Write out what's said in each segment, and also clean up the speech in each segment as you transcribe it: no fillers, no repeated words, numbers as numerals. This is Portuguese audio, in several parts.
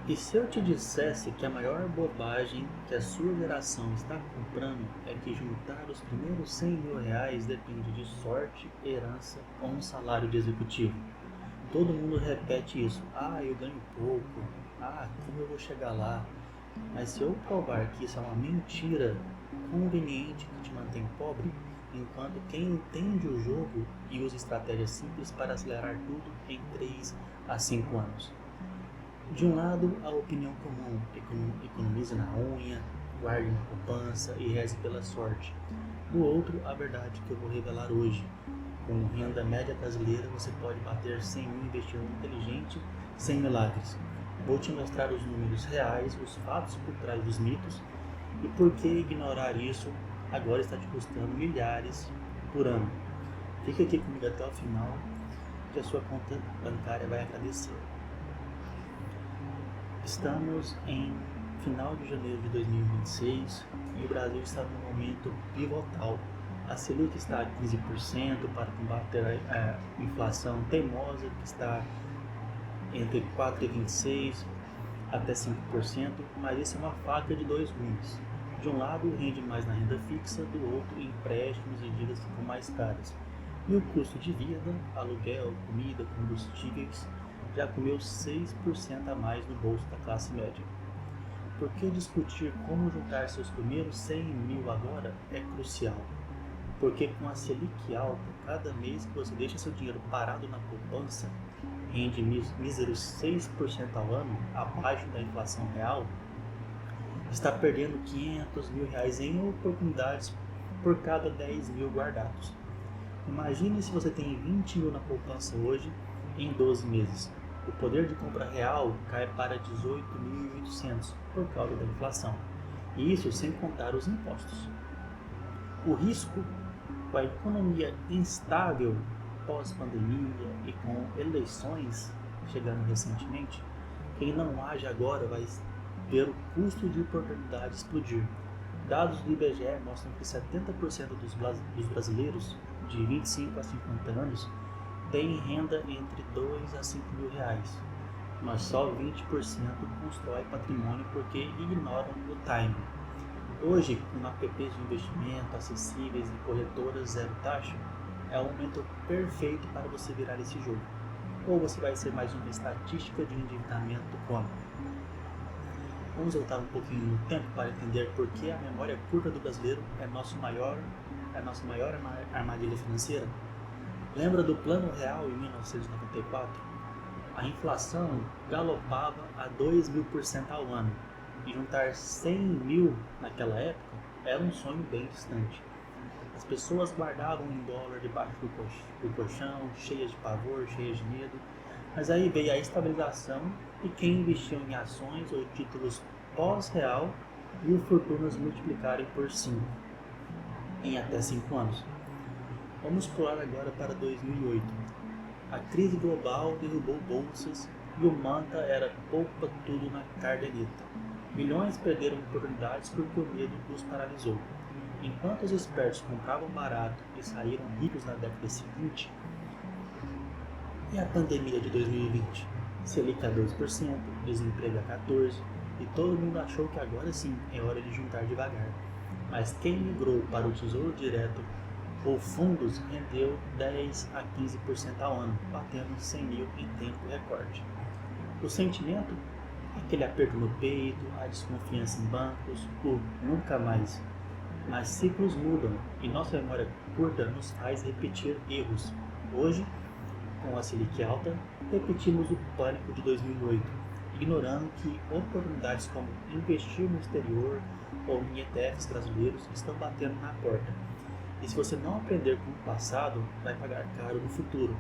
E se eu te dissesse que a maior bobagem que a sua geração está comprando é que juntar os primeiros 100 mil reais depende de sorte, herança ou um salário de executivo? Todo mundo repete isso. Ah, eu ganho pouco. Ah, como eu vou chegar lá? Mas se eu provar que isso é uma mentira conveniente que te mantém pobre, enquanto quem entende o jogo e usa estratégias simples para acelerar tudo em 3 a 5 anos. De um lado, a opinião comum: economize na unha, guarde na poupança e reze pela sorte. Do outro, a verdade que eu vou revelar hoje: com renda média brasileira, você pode bater 100 mil investindo inteligente, sem milagres. Vou te mostrar os números reais, os fatos por trás dos mitos e por que ignorar isso agora está te custando milhares por ano. Fica aqui comigo até o final, que a sua conta bancária vai agradecer. Estamos em final de janeiro de 2026 e o Brasil está num momento pivotal. A Selic está a 15% para combater a inflação teimosa que está entre 4,26% até 5%, mas isso é uma faca de dois gumes. De um lado rende mais na renda fixa, do outro empréstimos e dívidas ficam mais caras. E o custo de vida, aluguel, comida, combustíveis, já comeu 6% a mais no bolso da classe média. Por que discutir como juntar seus primeiros 100 mil agora é crucial? Porque com a Selic alta, cada mês que você deixa seu dinheiro parado na poupança, rende míseros 6% ao ano, abaixo da inflação real, está perdendo 500 mil reais em oportunidades por cada 10 mil guardados. Imagine se você tem 20 mil na poupança hoje, em 12 meses. O poder de compra real cai para 18.800 por causa da inflação. E isso sem contar os impostos. O risco com a economia instável pós-pandemia e com eleições chegando recentemente, quem não age agora vai ver o custo de oportunidade explodir. Dados do IBGE mostram que 70% dos brasileiros de 25 a 50 anos têm renda entre 2 a 5 mil reais, mas só 20% constrói patrimônio porque ignoram o timing. Hoje, com apps de investimento acessíveis e corretoras zero taxa, é o momento perfeito para você virar esse jogo. Ou você vai ser mais uma estatística de endividamento crônico. Vamos voltar um pouquinho no tempo para entender por que a memória curta do brasileiro é a nossa maior armadilha financeira. Lembra do Plano Real em 1994? A inflação galopava a 2.000% ao ano, e juntar 100 mil naquela época era um sonho bem distante. As pessoas guardavam em dólar debaixo do colchão, cheias de pavor, cheias de medo, mas aí veio a estabilização e quem investiu em ações ou títulos pós-real viu fortunas multiplicarem por 5 em até 5 anos. Vamos pular agora para 2008. A crise global derrubou bolsas e o mantra era poupa tudo na caderneta. Milhões perderam oportunidades porque o medo os paralisou. Enquanto os espertos compravam barato e saíram ricos na década seguinte, e a pandemia de 2020? Selic a 2%, desemprego a 14%, e todo mundo achou que agora sim é hora de juntar devagar. Mas quem migrou para o Tesouro Direto ou fundos rendeu 10 a 15% ao ano, batendo 100 mil em tempo recorde. O sentimento? Aquele aperto no peito, a desconfiança em bancos, o nunca mais. Mas ciclos mudam e nossa memória curta nos faz repetir erros. Hoje, com a Selic alta, repetimos o pânico de 2008, ignorando que oportunidades como investir no exterior ou em ETFs brasileiros estão batendo na porta. E se você não aprender com o passado, vai pagar caro no futuro.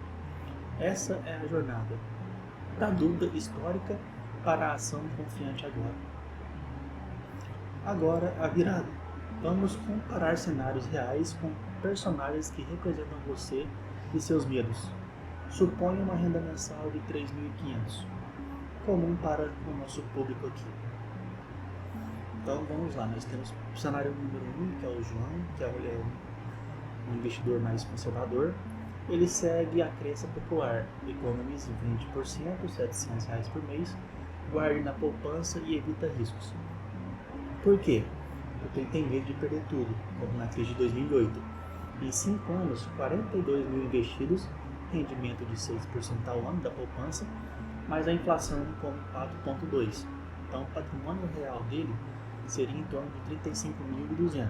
Essa é a jornada da dúvida histórica para a ação confiante agora. Agora a virada. Vamos comparar cenários reais com personagens que representam você e seus medos. Suponha uma renda mensal de 3.500, comum para o nosso público aqui. Então vamos lá, nós temos o cenário número 1, que é o João, que é um investidor mais conservador. Ele segue a crença popular: economize 20%, R$700 por mês, guarde na poupança e evita riscos. Por quê? Porque ele tem medo de perder tudo, como na crise de 2008. Em 5 anos, 42 mil investidos, rendimento de 6% ao ano da poupança, mas a inflação como 4,2%. Então, o patrimônio real dele seria em torno de 35.200.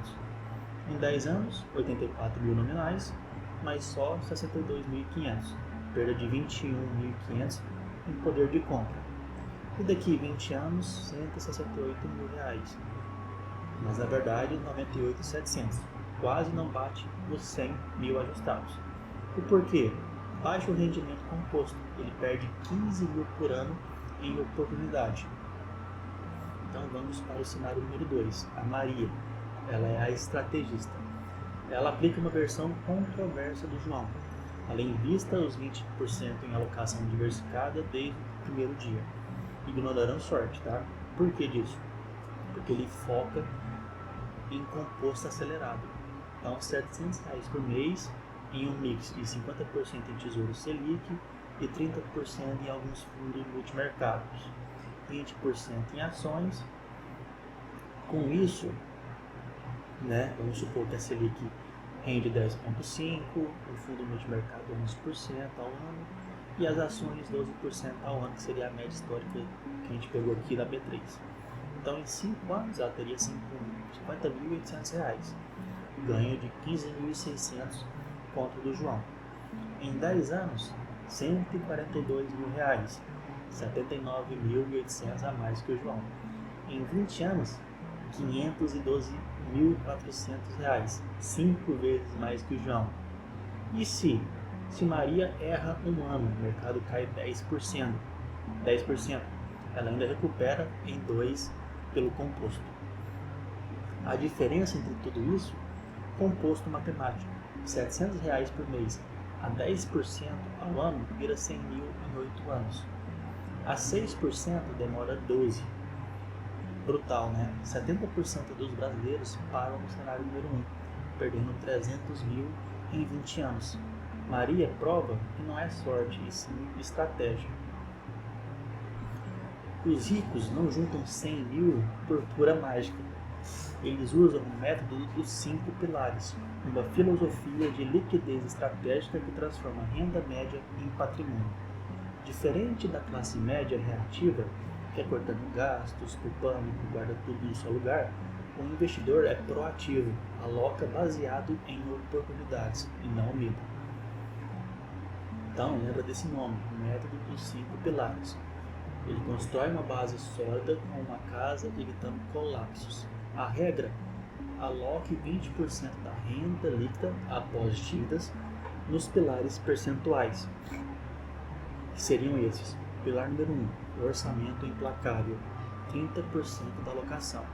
Em 10 anos, 84 mil nominais, mas só 62.500, perda de 21.500 em poder de compra. E daqui 20 anos, 168 mil reais. Mas na verdade, 98.700. Quase não bate os 100 mil ajustados. O porquê? Baixo rendimento composto. Ele perde 15 mil por ano em oportunidade. Então vamos para o cenário número 2. A Maria. Ela é a estrategista. Ela aplica uma versão controversa do João. Ela invista os 20% em alocação diversificada desde o primeiro dia. Ignorando sorte, tá? Por que disso? Porque ele foca em composto acelerado. Então, R$700 por mês em um mix de 50% em tesouro Selic e 30% em alguns fundos multimercados, 20% em ações. Com isso, né, vamos supor que a Selic rende 10,5%, o fundo multimercado 11% ao ano e as ações 12% ao ano, que seria a média histórica que a gente pegou aqui da B3. Então, em 5 anos, ela teria R$50.800, ganho de 15.600 contra o do João. Em 10 anos, R$142 mil, 79.800 a mais que o João. Em 20 anos, R$512.400, 5 vezes mais que o João. E se Maria erra um ano, o mercado cai 10%, ela ainda recupera em 2 pelo composto. A diferença entre tudo isso, composto matemático, R$700 por mês a 10% ao ano vira 100 mil em 8 anos. A 6% demora 12. Brutal, né? 70% dos brasileiros param no cenário número 1, perdendo 300 mil em 20 anos. Maria prova que não é sorte, e sim estratégia. Os ricos não juntam 100 mil por pura mágica. Eles usam o método dos 5 pilares, uma filosofia de liquidez estratégica que transforma a renda média em patrimônio. Diferente da classe média reativa, que é cortando gastos, poupando, guarda tudo no seu lugar, o investidor é proativo, aloca baseado em oportunidades e não medo. Então, lembra desse nome, o método dos 5 pilares. Ele constrói uma base sólida com uma casa, evitando colapsos. A regra: aloque 20% da renda líquida após dívidas nos pilares percentuais, que seriam esses. Pilar número 1, orçamento implacável, 30% da alocação.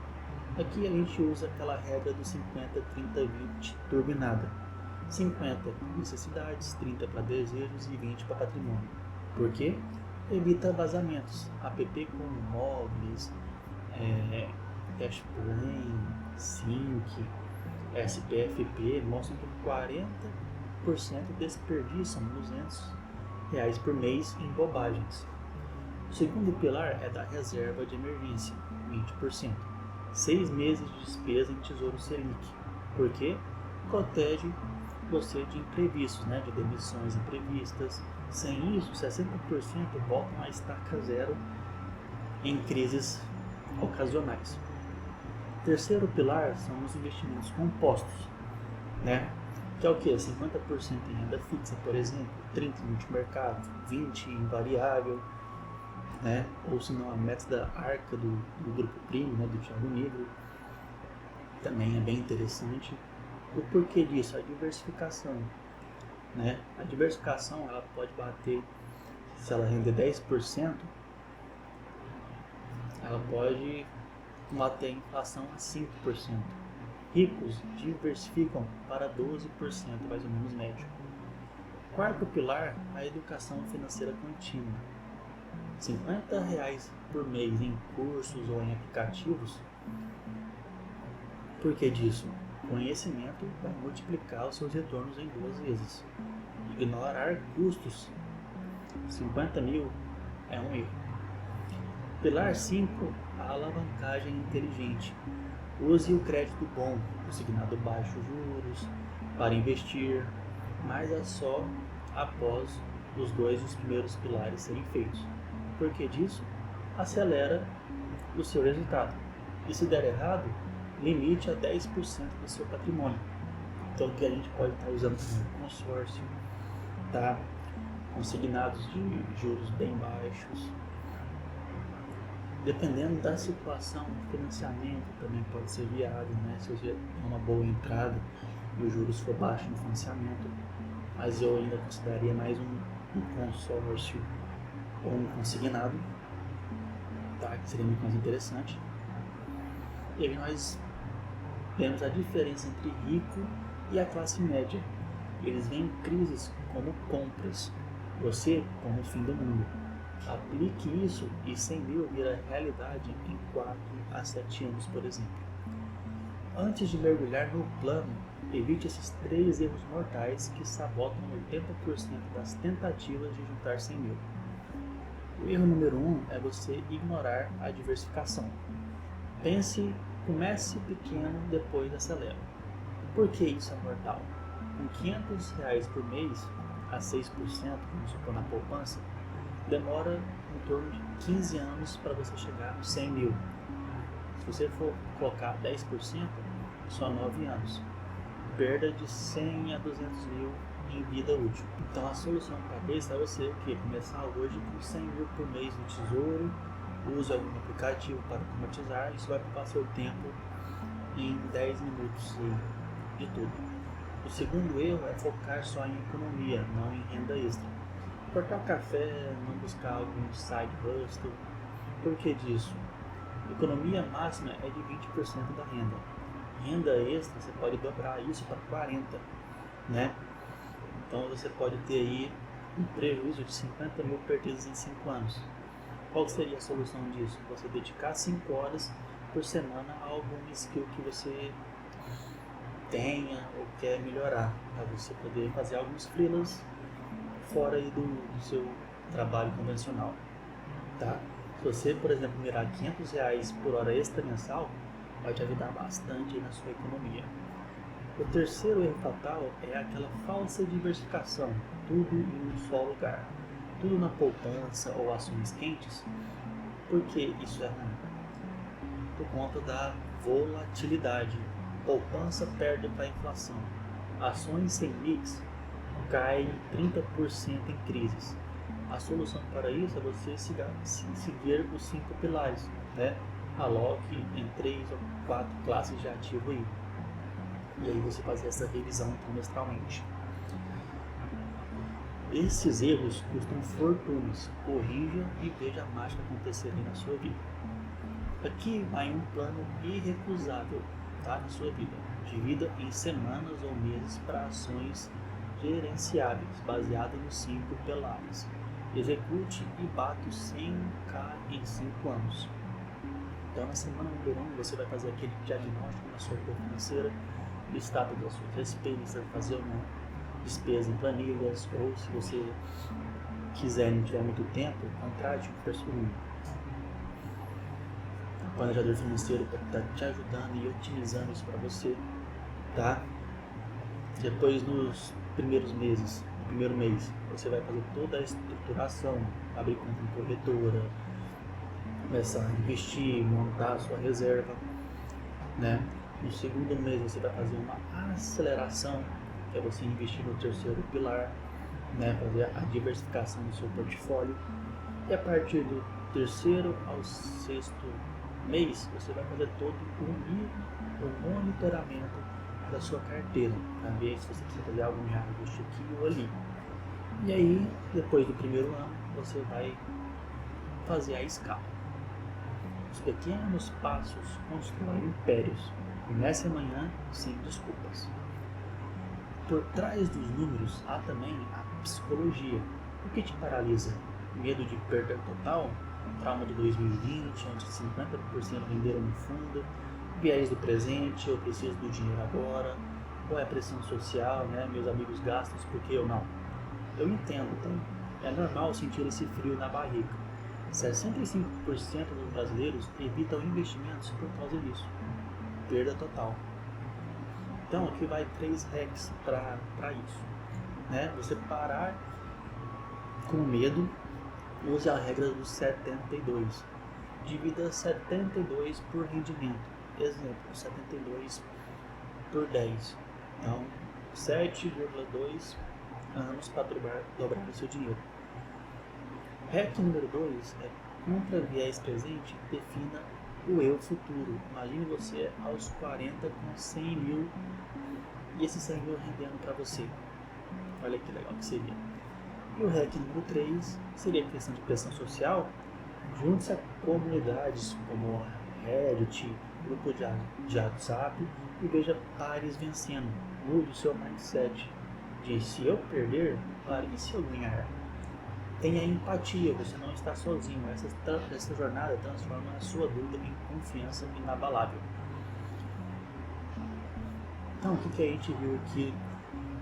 Aqui a gente usa aquela regra do 50-30-20 turbinada. 50 necessidades, 30 para desejos e 20 para patrimônio. Por quê? Evita vazamentos. App como Móveis, Cashplan, Sync, SPFP mostram que 40% desperdiçam R$200 por mês em bobagens. O segundo pilar é da reserva de emergência, 20%. 6 meses de despesa em Tesouro Selic. Por quê? Protege você de imprevistos, né? De demissões imprevistas. Sem isso, 60% voltam a estaca zero em crises ocasionais. Terceiro pilar são os investimentos compostos, né? Que é o que? 50% em renda fixa, por exemplo, 30% em multimercado, 20% em variável, né? Ou se não, a método da arca do Grupo Primo, né? Do Thiago Negro, também é bem interessante. O porquê disso? A diversificação, né? A diversificação ela pode bater, se ela render 10%, ela pode bater a inflação a 5%. Ricos diversificam para 12%, mais ou menos médio. Quarto pilar, a educação financeira contínua. R$50 por mês em cursos ou em aplicativos. Por que disso? Conhecimento vai multiplicar os seus retornos em 2 vezes. Ignorar custos, 50 mil é um erro. Pilar 5, a alavancagem inteligente. Use o crédito bom, consignado baixos juros, para investir, mas é só após os primeiros pilares serem feitos. Por que disso? Acelera o seu resultado. E se der errado, limite a 10% do seu patrimônio. Então, que a gente pode estar usando como consórcio, tá? Consignados de juros bem baixos. Dependendo da situação, o financiamento também pode ser viável, né? Se você tem uma boa entrada e os juros for baixo no financiamento, mas eu ainda consideraria mais um consórcio ou um consignado, tá? Que seria muito mais interessante. E aí nós vemos a diferença entre rico e a classe média. Eles veem crises como compras, você como o fim do mundo. Aplique isso e 100 mil vira realidade em 4 a 7 anos, por exemplo. Antes de mergulhar no plano, evite esses 3 erros mortais que sabotam 80% das tentativas de juntar 100 mil. O erro número 1 é você ignorar a diversificação. Comece pequeno, depois acelera. Por que isso é mortal? Com R$500 por mês, a 6%, vamos supor, na poupança, demora em torno de 15 anos para você chegar nos 100 mil. Se você for colocar 10%, só 9 anos. Perda de 100 a 200 mil em vida útil. Então a solução para isso é você começar hoje com 100 mil por mês no Tesouro, use algum aplicativo para automatizar, isso vai poupar seu tempo em 10 minutos de tudo. O segundo erro é focar só em economia, não em renda extra. Cortar café, não buscar algum side hustle. Por que disso? Economia máxima é de 20% da renda. Renda extra, você pode dobrar isso para 40%, né? Então você pode ter aí um prejuízo de 50 mil perdidos em 5 anos. Qual seria a solução disso? Você dedicar 5 horas por semana a algum skill que você tenha ou quer melhorar, para você poder fazer alguns freelas fora aí do seu trabalho convencional, tá? Se você, por exemplo, mirar R$500 por hora extra mensal, vai te ajudar bastante na sua economia. O terceiro erro fatal é aquela falsa diversificação, tudo em um só lugar, tudo na poupança ou ações quentes. Por que isso é ruim? Por conta da volatilidade. Poupança perde para a inflação. Ações sem mix cai 30% em crises. A solução para isso é você seguir os 5 pilares, né? Aloque em 3 ou 4 classes de ativo aí. E aí você fazer essa revisão trimestralmente. Esses erros custam fortunas. Corrija e veja a mágica acontecer aí na sua vida. Aqui vai um plano irrecusável, tá, na sua vida. Divida em semanas ou meses para ações gerenciáveis, baseado nos 5 pilares. Execute e bata o 100k em 5 anos. Então, na semana número 1, você vai fazer aquele diagnóstico na sua vida financeira, listado das suas despesas, fazer uma despesa em planilhas, ou se você quiser e não tiver muito tempo, contrate um planejador financeiro para estar te ajudando e otimizando isso para você, tá? Depois, nos primeiros meses, no primeiro mês, você vai fazer toda a estruturação, abrir conta em corretora, começar a investir, montar a sua reserva, né? No segundo mês você vai fazer uma aceleração, que é você investir no terceiro pilar, né? Fazer a diversificação do seu portfólio. E a partir do terceiro ao sexto mês, você vai fazer todo o monitoramento da sua carteira, para ver se você precisa fazer algum reajuste aqui ou ali. E aí, depois do primeiro ano, você vai fazer a escala. Os pequenos passos constroem impérios. Comece amanhã sem desculpas. Por trás dos números há também a psicologia. O que te paralisa? Medo de perda total? Trauma de 2020, onde 50% venderam no fundo? Viés do presente, eu preciso do dinheiro agora? Ou é pressão social, né? Meus amigos gastam, por que eu não? Eu entendo, então é normal sentir esse frio na barriga. 65% dos brasileiros evitam investimentos por causa disso. Perda total. Então aqui vai 3 hacks para isso. Né? Você parar com medo, use a regra dos 72. Divida 72 por rendimento. Exemplo, 72 por 10. Então, 7,2 anos para dobrar o seu dinheiro. Hack número 2 é contra viés presente, defina o eu futuro. Imagine você aos 40 com 100 mil e esses 100 mil rendendo para você. Olha que legal que seria. E o hack número 3 seria a questão de pressão social. Junte-se a comunidades como Reddit, grupo de WhatsApp e veja pares vencendo. Mude o seu mindset de se eu perder, e se eu ganhar? Tenha empatia, você não está sozinho. Essa jornada transforma a sua dúvida em confiança inabalável. Então, o que a gente viu aqui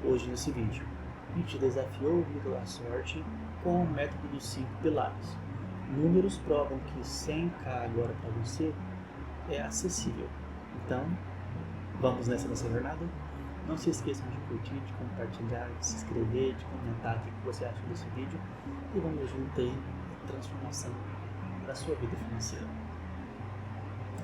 hoje nesse vídeo? A gente desafiou o mito da sorte com o método dos 5 pilares. Números provam que 100k agora para você é acessível. Então, vamos nessa nossa jornada? Não se esqueçam de curtir, de compartilhar, de se inscrever, de comentar o que você acha desse vídeo e vamos juntos aí na transformação da sua vida financeira.